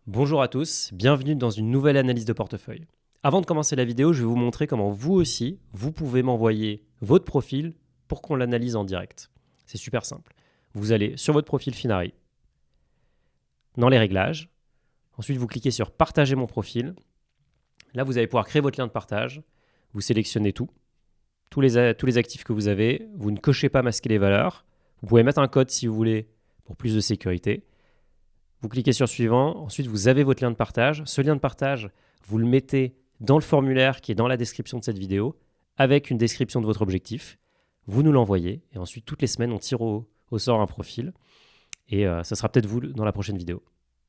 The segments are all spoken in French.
Bonjour à tous, bienvenue dans une nouvelle analyse de portefeuille. Avant de commencer la vidéo, je vais vous montrer comment vous aussi, vous pouvez m'envoyer votre profil pour qu'on l'analyse en direct. C'est super simple. Vous allez sur votre profil Finari, dans les réglages. Ensuite, vous cliquez sur Partager mon profil. Là, vous allez pouvoir créer votre lien de partage. Vous sélectionnez tout, tous les actifs que vous avez. Vous ne cochez pas masquer les valeurs. Vous pouvez mettre un code si vous voulez pour plus de sécurité. Vous cliquez sur Suivant. Ensuite, vous avez votre lien de partage. Ce lien de partage, vous le mettez dans le formulaire qui est dans la description de cette vidéo avec une description de votre objectif. Vous nous l'envoyez et ensuite, toutes les semaines, on tire au sort un profil. Et ça sera peut-être vous dans la prochaine vidéo.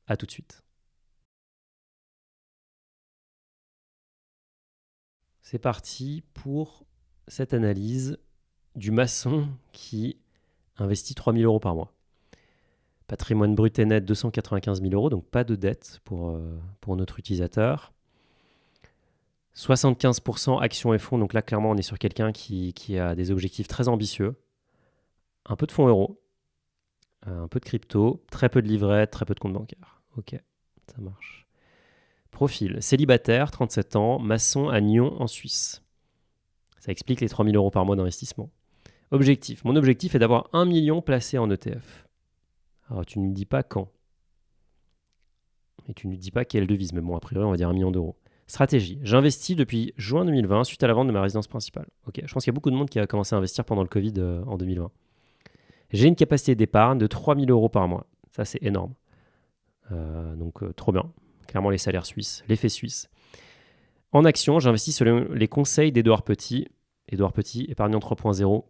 À tout de suite. C'est parti pour cette analyse du maçon qui investit 3 000 € par mois. Patrimoine brut et net 295 000 €, donc pas de dette pour notre utilisateur. 75% actions et fonds, donc là clairement on est sur quelqu'un qui a des objectifs très ambitieux. Un peu de fonds euros, un peu de crypto, très peu de livrets, très peu de comptes bancaires. Ok, ça marche. Profil, célibataire, 37 ans, maçon à Nyon en Suisse. Ça explique les 3 000 € par mois d'investissement. Objectif, mon objectif est d'avoir 1 million placé en ETF. Alors tu ne me dis pas quand. Et tu ne me dis pas quelle devise, mais bon, a priori on va dire 1 million d'euros. Stratégie. J'investis depuis juin 2020 suite à la vente de ma résidence principale. Ok, je pense qu'il y a beaucoup de monde qui a commencé à investir pendant le Covid en 2020. J'ai une capacité d'épargne de 3 000 € par mois. Ça, c'est énorme. Donc, trop bien. Clairement, les salaires suisses, l'effet suisse. En action, j'investis selon les conseils d'Edouard Petit. Edouard Petit, épargnant 3.0.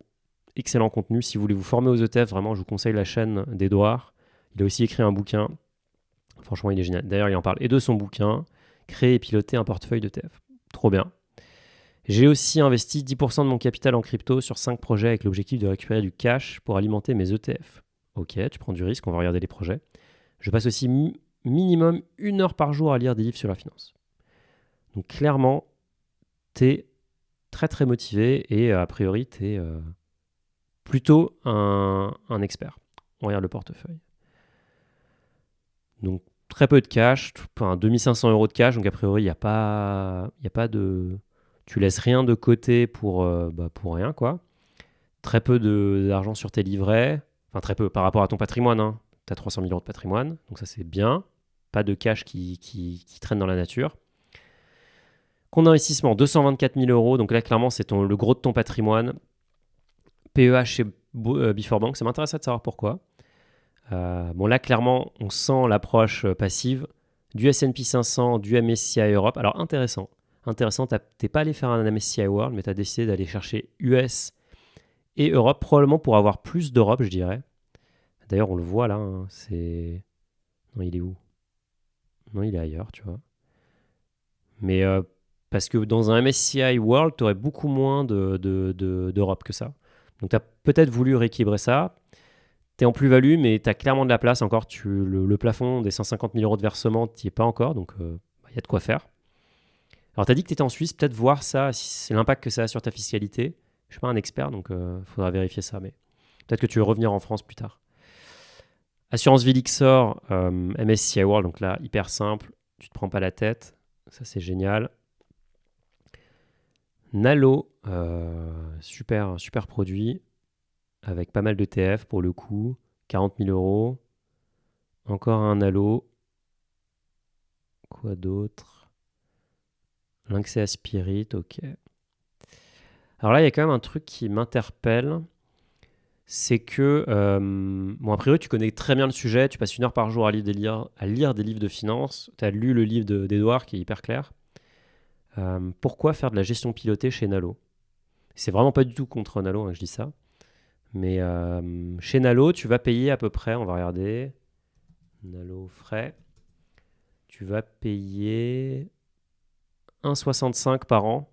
Excellent contenu. Si vous voulez vous former aux ETF, vraiment, je vous conseille la chaîne d'Edouard. Il a aussi écrit un bouquin. Franchement, il est génial. D'ailleurs, il en parle. Et de son bouquin, Créer et piloter un portefeuille d'ETF. Trop bien. J'ai aussi investi 10% de mon capital en crypto sur 5 projets avec l'objectif de récupérer du cash pour alimenter mes ETF. Ok, tu prends du risque, on va regarder les projets. Je passe aussi minimum 1 heure par jour à lire des livres sur la finance. Donc clairement, tu es très très motivé et a priori, tu es plutôt un expert. On regarde le portefeuille. Donc très peu de cash, 2500 € de cash, donc a priori, il n'y a pas de... Tu laisses rien de côté pour rien, quoi. Très peu d'argent sur tes livrets, enfin très peu par rapport à ton patrimoine. Hein. Tu as 300 000 € de patrimoine, donc ça c'est bien. Pas de cash qui traîne dans la nature. Compte d'investissement, 224 000 €, donc là clairement c'est le gros de ton patrimoine. PEH chez Before Bank, ça m'intéresse de savoir pourquoi. Bon là clairement on sent l'approche passive du S&P 500, du MSCI Europe. Alors intéressant, t'es pas allé faire un MSCI World, mais tu as décidé d'aller chercher US et Europe, probablement pour avoir plus d'Europe, je dirais. D'ailleurs, on le voit là, hein, c'est... Non, il est où? Non, il est ailleurs, tu vois. Mais parce que dans un MSCI World, tu aurais beaucoup moins d'Europe que ça. Donc, tu as peut-être voulu rééquilibrer ça. Tu es en plus-value, mais tu as clairement de la place. Encore, le plafond des 150 000 € de versement, tu n'y es pas encore. Donc, y a de quoi faire. Alors, tu as dit que tu étais en Suisse. Peut-être voir ça, si c'est l'impact que ça a sur ta fiscalité. Je ne suis pas un expert, donc il faudra vérifier ça. Mais peut-être que tu veux revenir en France plus tard. Assurance vie Lixor, MSCI World, donc là, hyper simple. Tu te prends pas la tête. Ça, c'est génial. Nalo, super produit, avec pas mal d'ETF pour le coup, 40 000 €. Encore un Nalo. Quoi d'autre? Lynxea Spirit, ok. Alors là, il y a quand même un truc qui m'interpelle, c'est que, bon, a priori, tu connais très bien le sujet, tu passes 1 heure par jour à lire des livres de finance, tu as lu le livre d'Edouard qui est hyper clair. Pourquoi faire de la gestion pilotée chez Nalo? C'est vraiment pas du tout contre Nalo, hein, que je dis ça. Mais chez Nalo, tu vas payer à peu près, on va regarder, Nalo frais, tu vas payer 1,65 par an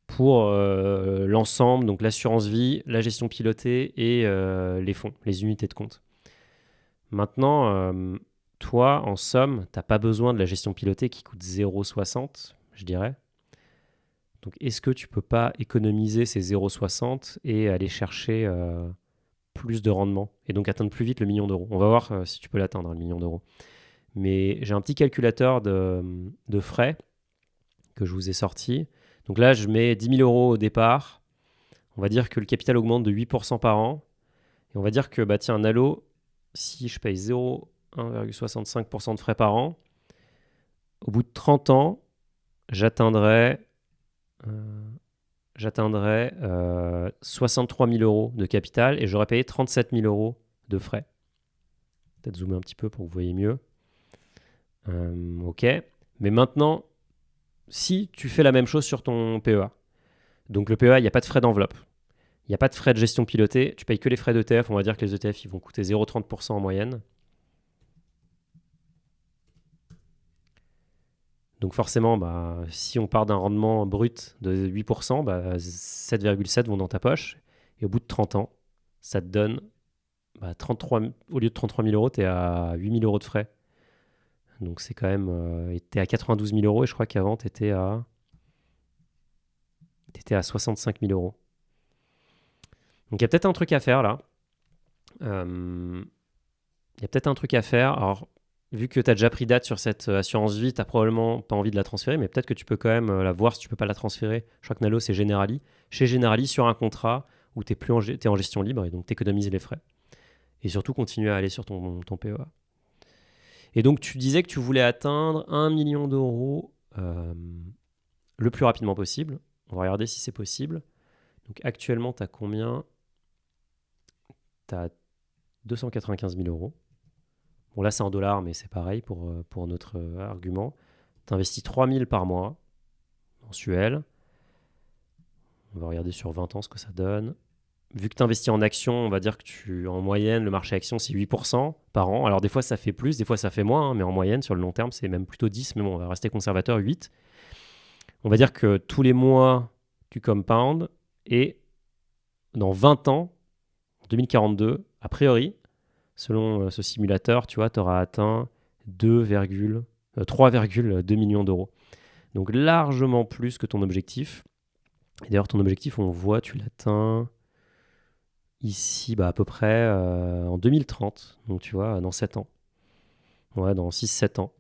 pour l'ensemble, donc l'assurance vie, la gestion pilotée et les fonds, les unités de compte. Maintenant, toi, en somme, tu n'as pas besoin de la gestion pilotée qui coûte 0,60, je dirais. Donc, est-ce que tu peux pas économiser ces 0,60 et aller chercher plus de rendement et donc atteindre plus vite le million d'euros? On va voir si tu peux l'atteindre, le million d'euros. Mais j'ai un petit calculateur de frais que je vous ai sorti. Donc là, je mets 10 000 euros au départ. On va dire que le capital augmente de 8% par an. Et on va dire que, bah tiens, un Nalo, si je paye 0,1,65% de frais par an, au bout de 30 ans, j'atteindrai 63 000 euros de capital et j'aurais payé 37 000 euros de frais. Peut-être zoomer un petit peu pour que vous voyez mieux. Ok. Mais maintenant, si tu fais la même chose sur ton PEA, donc le PEA, il n'y a pas de frais d'enveloppe, il n'y a pas de frais de gestion pilotée, tu payes que les frais d'ETF, on va dire que les ETF ils vont coûter 0,30% en moyenne. Donc forcément, bah, si on part d'un rendement brut de 8%, bah, 7,7 vont dans ta poche. Et au bout de 30 ans, ça te donne 33, au lieu de 33 000 euros, tu es à 8 000 euros de frais. Donc c'est quand même... tu es à 92 000 euros et je crois qu'avant, tu étais à 65 000 euros. Donc il y a peut-être un truc à faire là. Il y a peut-être un truc à faire. Alors, vu que tu as déjà pris date sur cette assurance vie, tu n'as probablement pas envie de la transférer, mais peut-être que tu peux quand même la voir si tu ne peux pas la transférer. Je crois que Nalo, c'est Generali. Chez Generali, sur un contrat où tu es en gestion libre et donc tu économises les frais. Et surtout, continue à aller sur ton PEA. Et donc, tu disais que tu voulais atteindre 1 million d'euros le plus rapidement possible. On va regarder si c'est possible. Donc, actuellement, tu as combien ? Tu as 295 000 euros. Bon, là, c'est en dollars, mais c'est pareil pour notre argument. Tu investis 3 000 par mois, mensuel. On va regarder sur 20 ans ce que ça donne. Vu que tu investis en actions, on va dire que en moyenne, le marché action, c'est 8% par an. Alors, des fois, ça fait plus, des fois, ça fait moins, hein, mais en moyenne, sur le long terme, c'est même plutôt 10. Mais bon, on va rester conservateur, 8. On va dire que tous les mois, tu compounds et dans 20 ans, en 2042, a priori, selon ce simulateur, tu vois, tu auras atteint 3,2 millions d'euros. Donc largement plus que ton objectif. Et d'ailleurs, ton objectif, on voit, tu l'atteins ici à peu près en 2030. Donc tu vois, dans 7 ans. Ouais, dans 6-7 ans.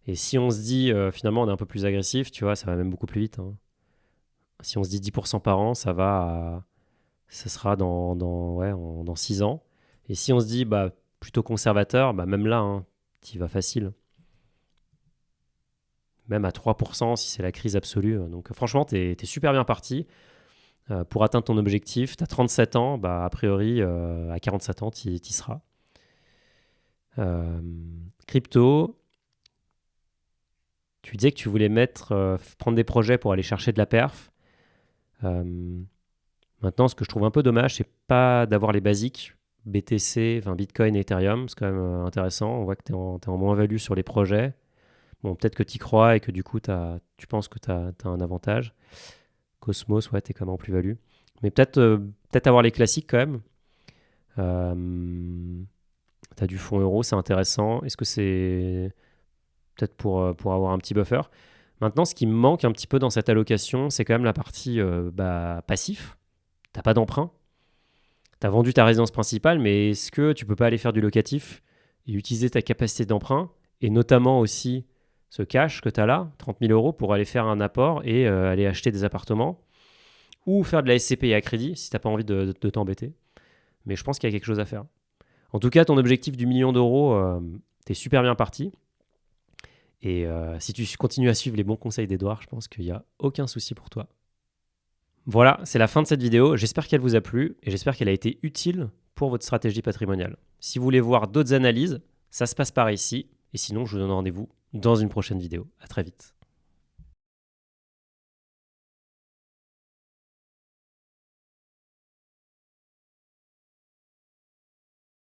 Et si on se dit, finalement, on est un peu plus agressif, tu vois, ça va même beaucoup plus vite. Hein. Si on se dit 10% par an, ça sera dans 6 ans. Et si on se dit, plutôt conservateur, même là, hein, tu y vas facile. Même à 3% si c'est la crise absolue. Donc franchement, tu es super bien parti. Pour atteindre ton objectif, tu as 37 ans, a priori, à 47 ans, tu y seras. Crypto, tu disais que tu voulais prendre des projets pour aller chercher de la perf. Maintenant, ce que je trouve un peu dommage, c'est pas d'avoir les basiques, BTC, Bitcoin et Ethereum. C'est quand même intéressant. On voit que tu es en moins-value sur les projets. Bon, peut-être que tu y crois et que du coup, tu penses que tu as un avantage. Cosmos, ouais, tu es quand même en plus-value. Mais peut-être avoir les classiques quand même. Tu as du fonds euro, c'est intéressant. Est-ce que c'est peut-être pour avoir un petit buffer ? Maintenant, ce qui me manque un petit peu dans cette allocation, c'est quand même la partie passif. Tu n'as pas d'emprunt. Tu as vendu ta résidence principale, mais est-ce que tu peux pas aller faire du locatif et utiliser ta capacité d'emprunt et notamment aussi ce cash que tu as là, 30 000 euros, pour aller faire un apport et aller acheter des appartements ou faire de la SCPI à crédit si tu n'as pas envie de t'embêter. Mais je pense qu'il y a quelque chose à faire. En tout cas, ton objectif du 1 million d'euros, tu es super bien parti. Et si tu continues à suivre les bons conseils d'Edouard, je pense qu'il n'y a aucun souci pour toi. Voilà, c'est la fin de cette vidéo. J'espère qu'elle vous a plu et j'espère qu'elle a été utile pour votre stratégie patrimoniale. Si vous voulez voir d'autres analyses, ça se passe par ici. Et sinon, je vous donne rendez-vous dans une prochaine vidéo. À très vite.